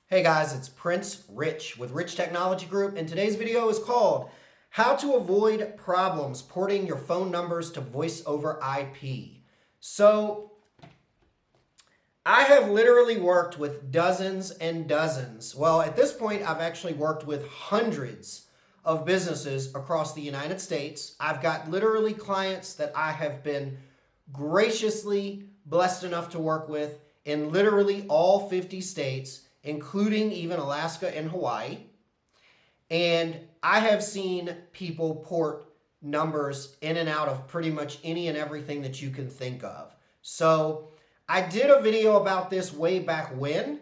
Hey guys, it's Prince Rich with Rich Technology Group, and today's video is called How to Avoid Problems Porting Your Phone Numbers to Voice over IP. So, I have literally worked with dozens and dozens. Well, at this point, I've actually worked with hundreds of businesses across the United States. I've got literally clients that I have been graciously blessed enough to work with in literally all 50 states, including even Alaska and Hawaii. And I have seen people port numbers in and out of pretty much any and everything that you can think of. So I did a video about this way back when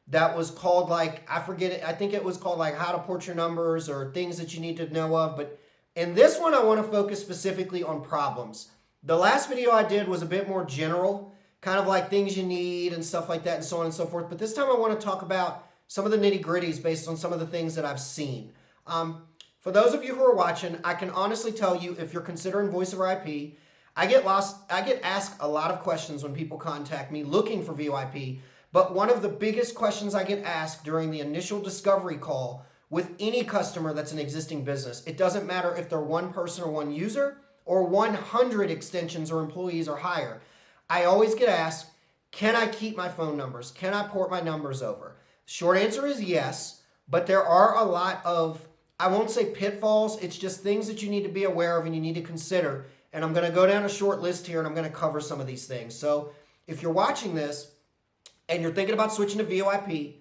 that was called I forget it, I think it was called how to port your numbers or things that you need to know of. But in this one, I want to focus specifically on problems. The last video I did was a bit more general, kind of like things you need and stuff like that and so on and so forth. But this time I want to talk about some of the nitty gritties based on some of the things that I've seen. For those of you who are watching, I can honestly tell you if you're considering voice over IP, I get asked a lot of questions when people contact me looking for VoIP. But one of the biggest questions I get asked during the initial discovery call with any customer that's an existing business, it doesn't matter if they're one person or one user or 100 extensions or employees or higher. I always get asked, can I keep my phone numbers? Can I port my numbers over? Short answer is yes, but there are a lot of, I won't say pitfalls, it's just things that you need to be aware of and you need to consider. And I'm going to go down a short list here and I'm going to cover some of these things. So if you're watching this and you're thinking about switching to VoIP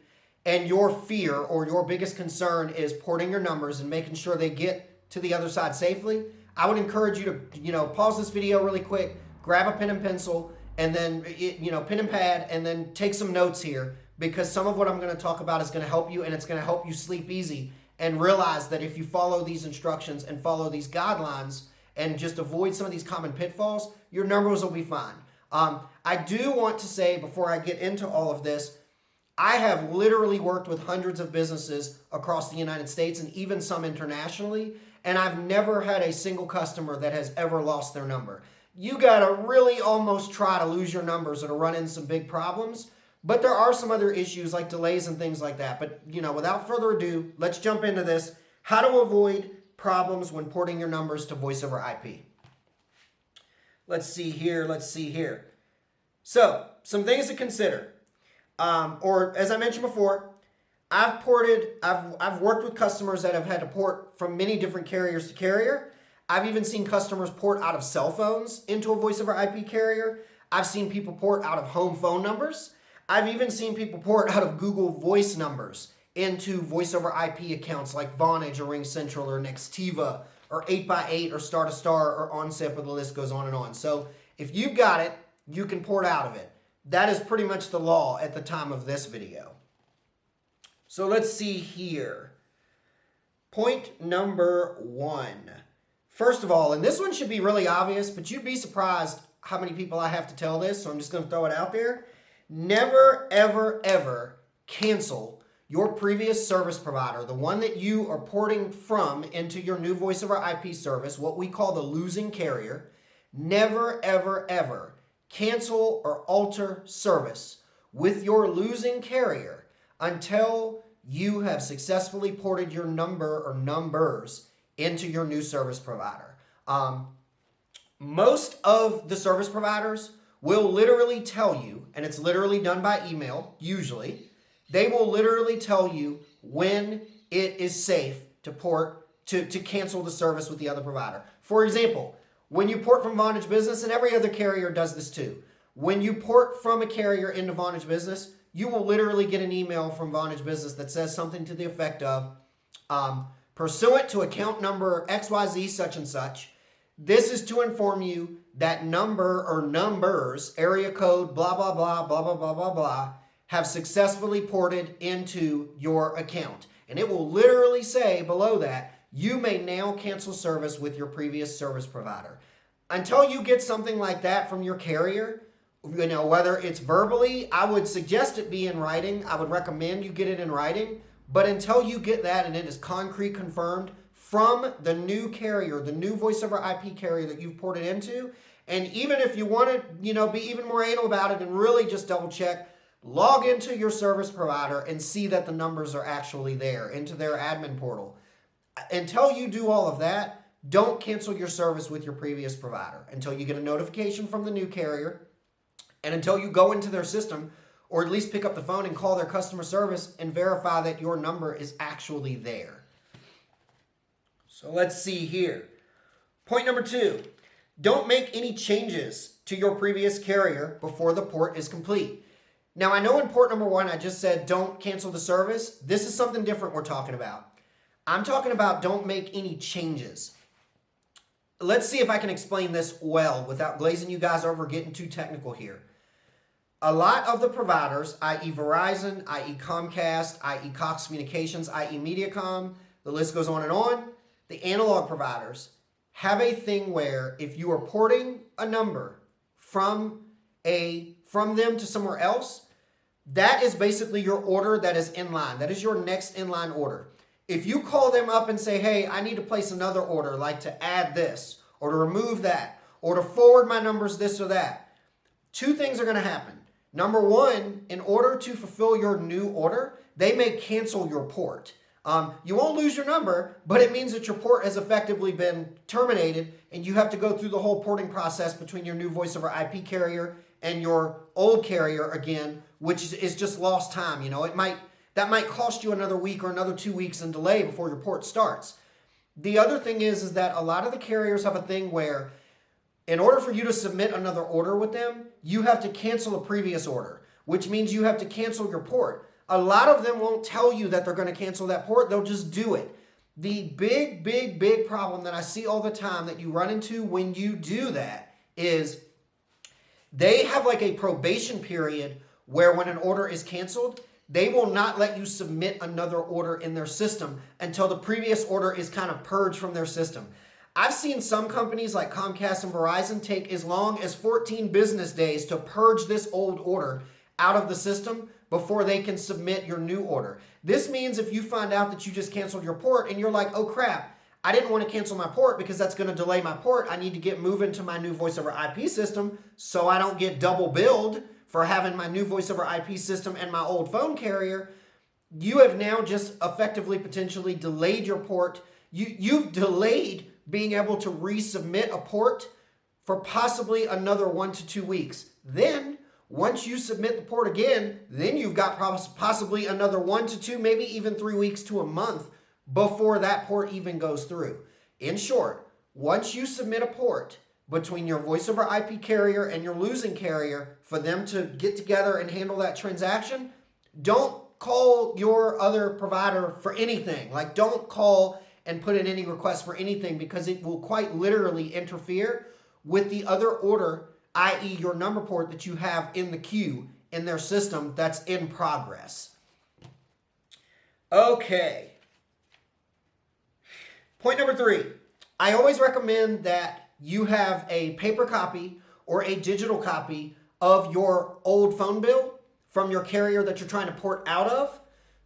and your fear or your biggest concern is porting your numbers and making sure they get to the other side safely, I would encourage you to, pause this video really quick, grab a pen and pencil, and then, pen and pad, and then take some notes here, because some of what I'm going to talk about is going to help you, and it's going to help you sleep easy and realize that if you follow these instructions and follow these guidelines and just avoid some of these common pitfalls, your numbers will be fine. I do want to say before I get into all of this, I have literally worked with hundreds of businesses across the United States and even some internationally, and I've never had a single customer that has ever lost their number. You gotta really almost try to lose your numbers or to run into some big problems, but there are some other issues like delays and things like that. But without further ado, let's jump into this. How to avoid problems when porting your numbers to voice over IP. Let's see here. So, some things to consider. Or as I mentioned before, I've worked with customers that have had to port from many different carriers to carrier. I've even seen customers port out of cell phones into a voice over IP carrier. I've seen people port out of home phone numbers. I've even seen people port out of Google Voice numbers into voice over IP accounts like Vonage or RingCentral or Nextiva or 8x8 or Star to Star or OnSIP, or the list goes on and on. So if you've got it, you can port out of it. That is pretty much the law at the time of this video. So let's see here. Point number 1. First of all, and this one should be really obvious, but you'd be surprised how many people I have to tell this, so I'm just going to throw it out there. Never, ever, ever cancel your previous service provider, the one that you are porting from into your new voice over IP service, what we call the losing carrier. Never, ever, ever cancel or alter service with your losing carrier until you have successfully ported your number or numbers into your new service provider. Most of the service providers will literally tell you, and it's literally done by email, usually, they will literally tell you when it is safe to cancel the service with the other provider. For example, when you port from Vonage Business, and every other carrier does this too, when you port from a carrier into Vonage Business, you will literally get an email from Vonage Business that says something to the effect of, pursuant to account number XYZ such and such, this is to inform you that number or numbers, area code, blah, blah, blah, blah, blah, blah, blah, blah, have successfully ported into your account. And it will literally say below that, you may now cancel service with your previous service provider. Until you get something like that from your carrier, whether it's verbally, I would suggest it be in writing. I would recommend you get it in writing. But until you get that and it is concrete confirmed from the new carrier, the new voice over IP carrier that you've ported into, and even if you want to, be even more anal about it and really just double check, log into your service provider and see that the numbers are actually there into their admin portal. Until you do all of that, don't cancel your service with your previous provider until you get a notification from the new carrier and until you go into their system or at least pick up the phone and call their customer service and verify that your number is actually there. So let's see here. Point number 2, don't make any changes to your previous carrier before the port is complete. Now, I know in port number 1, I just said don't cancel the service. This is something different we're talking about. I'm talking about don't make any changes. Let's see if I can explain this well without glazing you guys over, getting too technical here. A lot of the providers, i.e. Verizon, i.e. Comcast, i.e. Cox Communications, i.e. Mediacom, the list goes on and on, the analog providers have a thing where if you are porting a number from them to somewhere else, that is basically your order that is in line. That is your next in line order. If you call them up and say, hey, I need to place another order, like to add this, or to remove that, or to forward my numbers this or that, 2 things are going to happen. Number 1, in order to fulfill your new order, they may cancel your port. You won't lose your number, but it means that your port has effectively been terminated, and you have to go through the whole porting process between your new voice over IP carrier and your old carrier again, which is just lost time. You know, that might cost you another week or another 2 weeks in delay before your port starts. The other thing is that a lot of the carriers have a thing where in order for you to submit another order with them, you have to cancel a previous order, which means you have to cancel your port. A lot of them won't tell you that they're going to cancel that port. They'll just do it. The big problem that I see all the time that you run into when you do that is they have like a probation period where when an order is canceled, they will not let you submit another order in their system until the previous order is kind of purged from their system. I've seen some companies like Comcast and Verizon take as long as 14 business days to purge this old order out of the system before they can submit your new order. This means if you find out that you just canceled your port and you're like, oh crap, I didn't want to cancel my port because that's going to delay my port. I need to get moving to my new voice over IP system so I don't get double billed for having my new voice over IP system and my old phone carrier. You have now just effectively potentially delayed your port. You've delayed being able to resubmit a port for possibly another 1 to 2 weeks. Then once you submit the port again, then you've got possibly another 1 to 2, maybe even 3 weeks to a month before that port even goes through. In short, once you submit a port between your voice over IP carrier and your losing carrier for them to get together and handle that transaction, don't call your other provider for anything. Like, don't call and put in any requests for anything because it will quite literally interfere with the other order, i.e. your number port that you have in the queue in their system that's in progress. Okay. Point number 3. I always recommend that you have a paper copy or a digital copy of your old phone bill from your carrier that you're trying to port out of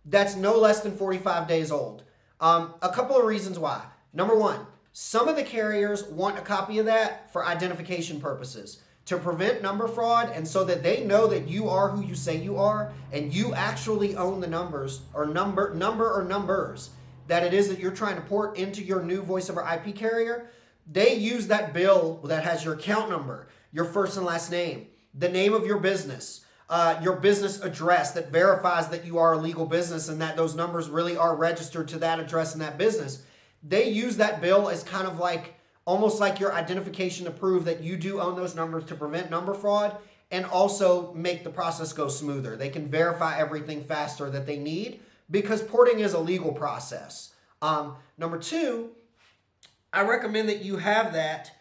that's no less than 45 days old. A couple of reasons why. Number 1, some of the carriers want a copy of that for identification purposes, to prevent number fraud and so that they know that you are who you say you are and you actually own the numbers or numbers that it is that you're trying to port into your new voice over IP carrier. They use that bill that has your account number, your first and last name, the name of your business address that verifies that you are a legal business and that those numbers really are registered to that address and that business. They use that bill as kind of like almost like your identification to prove that you do own those numbers to prevent number fraud and also make the process go smoother. They can verify everything faster that they need because porting is a legal process. Number 2, I recommend that you have that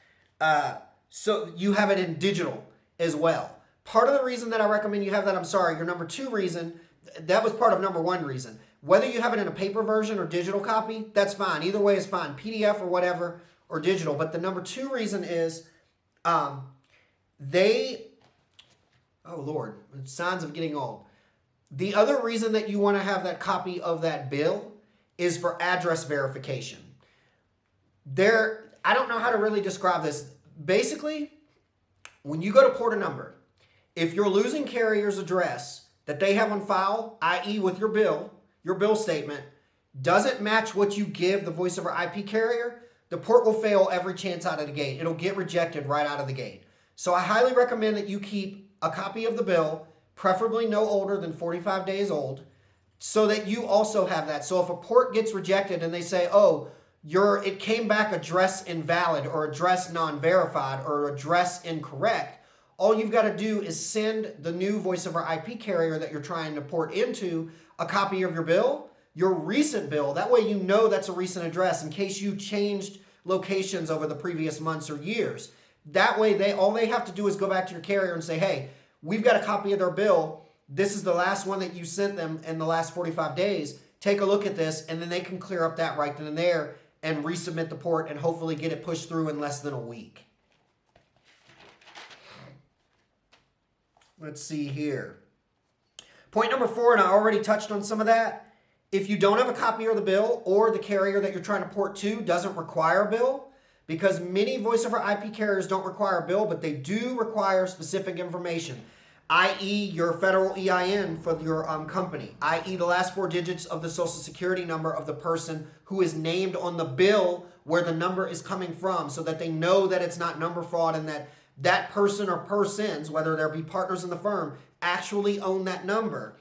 so you have it in digital as well. Part of the reason that I recommend you have that, your number 2 reason, that was part of number 1 reason. Whether you have it in a paper version or digital copy, that's fine. Either way is fine, PDF or whatever, or digital. But the number 2 reason is oh Lord, signs of getting old. The other reason that you want to have that copy of that bill is for address verification. I don't know how to really describe this. Basically, when you go to port a number, if your losing carrier's address that they have on file, i.e. with your bill statement, doesn't match what you give the voice over IP carrier, the port will fail every chance out of the gate. It'll get rejected right out of the gate. So I highly recommend that you keep a copy of the bill, preferably no older than 45 days old, so that you also have that. So if a port gets rejected and they say, oh, it came back address invalid or address non-verified or address incorrect, all you've got to do is send the new voice over IP carrier that you're trying to port into a copy of your bill, your recent bill. That way you know that's a recent address in case you changed locations over the previous months or years. That way all they have to do is go back to your carrier and say, hey, we've got a copy of their bill. This is the last one that you sent them in the last 45 days. Take a look at this, and then they can clear up that right then and there and resubmit the port and hopefully get it pushed through in less than a week. Let's see here. Point number 4, and I already touched on some of that. If you don't have a copy of the bill or the carrier that you're trying to port to doesn't require a bill, because many voice over IP carriers don't require a bill, but they do require specific information, i.e. your federal EIN for your company, i.e. the last 4 digits of the social security number of the person who is named on the bill where the number is coming from, so that they know that it's not number fraud and that that person or persons, whether there be partners in the firm, actually own that number.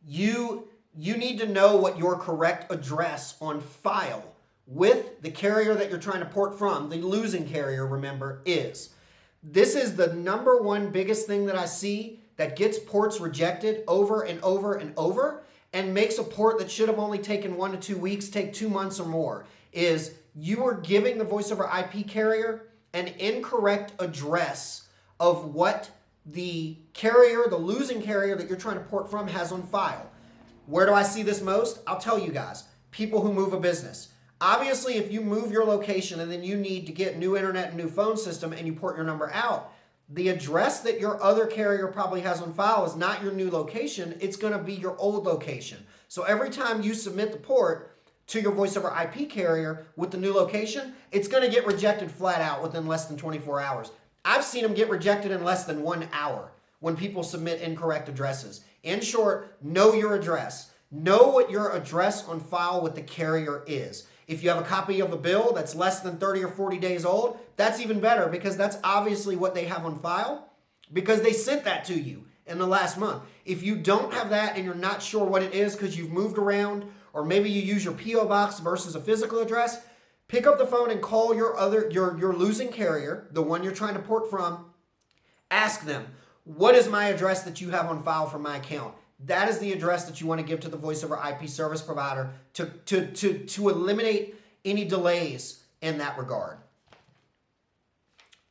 You need to know what your correct address on file with the carrier that you're trying to port from, the losing carrier, remember, is. This is the number one biggest thing that I see that gets ports rejected over and over and over and makes a port that should have only taken 1 to 2 weeks take 2 months or more, is you are giving the voice over IP carrier an incorrect address of what the carrier, the losing carrier that you're trying to port from, has on file. Where do I see this most? I'll tell you guys. People who move a business. Obviously, if you move your location and then you need to get new internet and new phone system and you port your number out, the address that your other carrier probably has on file is not your new location. It's going to be your old location. So every time you submit the port to your voice over IP carrier with the new location, it's going to get rejected flat out within less than 24 hours. I've seen them get rejected in less than 1 hour when people submit incorrect addresses. In short, know your address. Know what your address on file with the carrier is. If you have a copy of a bill that's less than 30 or 40 days old, that's even better, because that's obviously what they have on file because they sent that to you in the last month. If you don't have that and you're not sure what it is because you've moved around, or maybe you use your P.O. box versus a physical address, pick up the phone and call your losing carrier, the one you're trying to port from. Ask them, what is my address that you have on file for my account? That is the address that you want to give to the voice over IP service provider to eliminate any delays in that regard.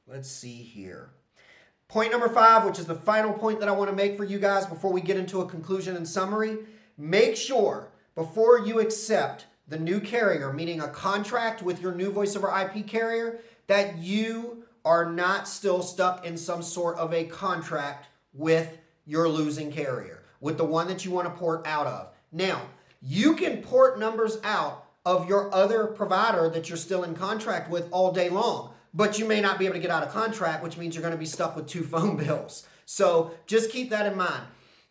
Let's see here. Point number 5, which is the final point that I want to make for you guys before we get into a conclusion and summary. Make sure before you accept the new carrier, meaning a contract with your new voice over IP carrier, that you are not still stuck in some sort of a contract with your losing carrier, with the one that you want to port out of. Now, you can port numbers out of your other provider that you're still in contract with all day long, but you may not be able to get out of contract, which means you're going to be stuck with 2 phone bills. So just keep that in mind.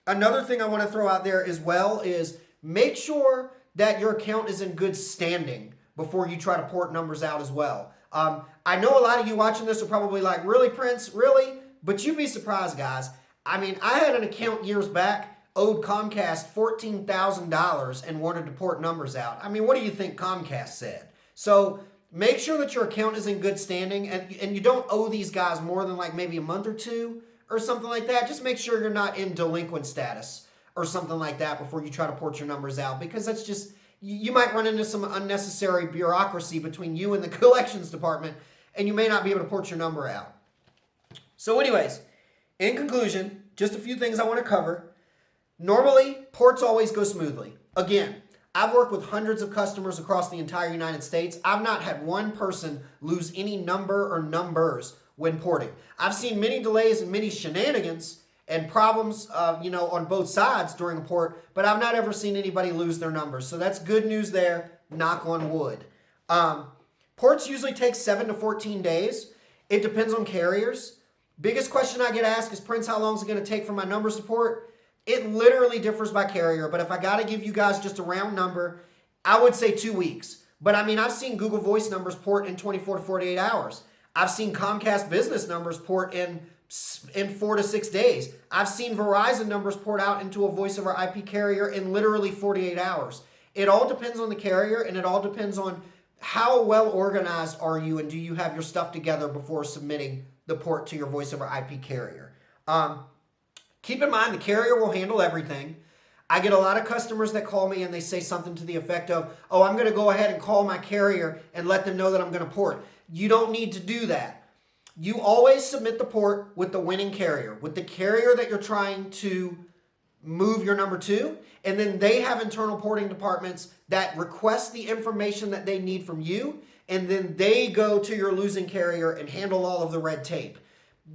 Another thing I want to throw out there as well is make sure that your account is in good standing before you try to port numbers out as well. I know a lot of you watching this are probably like, really, Prince? Really? But you'd be surprised, guys. I mean, I had an account years back, owed Comcast $14,000 and wanted to port numbers out. I mean, what do you think Comcast said? So make sure that your account is in good standing, and you don't owe these guys more than like maybe a month or 2 or something like that. Just make sure you're not in delinquent status or something like that before you try to port your numbers out, because that's just, you might run into some unnecessary bureaucracy between you and the collections department, and you may not be able to port your number out. So anyways, in conclusion, just a few things I want to cover. Normally, ports always go smoothly. Again, I've worked with hundreds of customers across the entire United States. I've not had one person lose any number or numbers when porting. I've seen many delays and many shenanigans and problems, on both sides during a port, but I've not ever seen anybody lose their numbers. So that's good news there, knock on wood. Ports usually take 7 to 14 days. It depends on carriers, Biggest question I get asked is, Prince, how long is it going to take for my numbers to port? It literally differs by carrier, but if I got to give you guys just a round number, I would say 2 weeks. But I mean, I've seen Google Voice numbers port in 24 to 48 hours. I've seen Comcast business numbers port in 4 to 6 days. I've seen Verizon numbers port out into a voice over IP carrier in literally 48 hours. It all depends on the carrier, and it all depends on how well organized are you and do you have your stuff together before submitting the port to your voice over IP carrier. Keep in mind, the carrier will handle everything. I get a lot of customers that call me and they say something to the effect of, oh, I'm going to go ahead and call my carrier and let them know that I'm going to port. You don't need to do that. You always submit the port with the winning carrier, with the carrier that you're trying to move your number to, and then they have internal porting departments that request the information that they need from you, and then they go to your losing carrier and handle all of the red tape.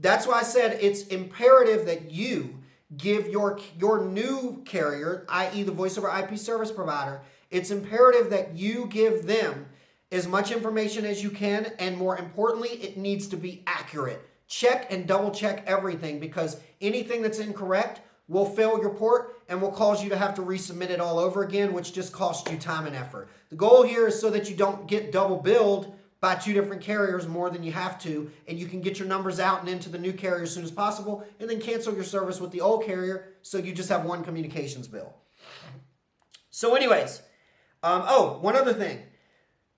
That's why I said it's imperative that you give your new carrier, i.e. the voice over IP service provider, it's imperative that you give them as much information as you can, and more importantly, it needs to be accurate. Check and double check everything, because anything that's incorrect will fail your port and will cause you to have to resubmit it all over again, which just costs you time and effort. The goal here is so that you don't get double billed by 2 different carriers more than you have to, and you can get your numbers out and into the new carrier as soon as possible, and then cancel your service with the old carrier so you just have one communications bill. So anyways, one other thing.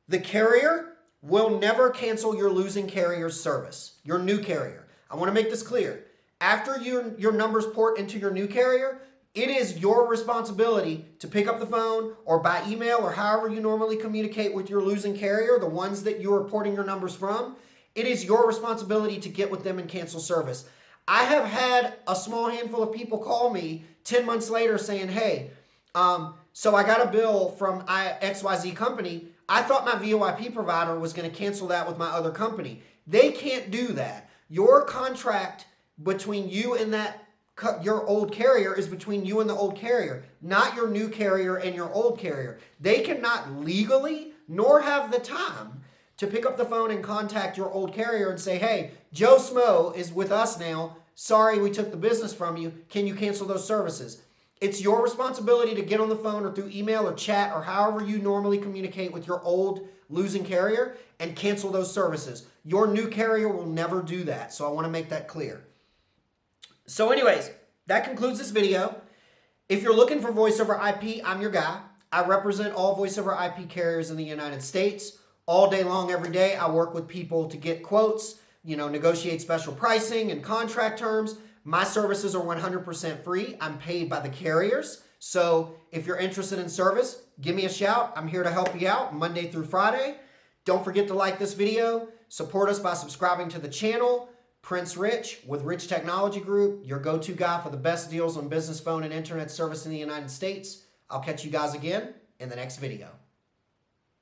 The carrier will never cancel your losing carrier's service, your new carrier. I want to make this clear. After your numbers port into your new carrier, it is your responsibility to pick up the phone or by email or however you normally communicate with your losing carrier, the ones that you're porting your numbers from. It is your responsibility to get with them and cancel service. I have had a small handful of people call me 10 months later saying, hey, so I got a bill from XYZ company. I thought my VoIP provider was going to cancel that with my other company. They can't do that. Your contract between you and your old carrier is between you and the old carrier, not your new carrier and your old carrier. They cannot legally nor have the time to pick up the phone and contact your old carrier and say, hey, Joe Smo is with us now. Sorry, we took the business from you. Can you cancel those services? It's your responsibility to get on the phone or through email or chat or however you normally communicate with your old losing carrier and cancel those services. Your new carrier will never do that. So I want to make that clear. So anyways, that concludes this video. If you're looking for voice over IP, I'm your guy. I represent all voice over IP carriers in the United States. All day long, every day, I work with people to get quotes, negotiate special pricing and contract terms. My services are 100% free. I'm paid by the carriers. So if you're interested in service, give me a shout. I'm here to help you out Monday through Friday. Don't forget to like this video. Support us by subscribing to the channel. Prince Rich with Rich Technology Group, your go-to guy for the best deals on business phone and internet service in the United States. I'll catch you guys again in the next video.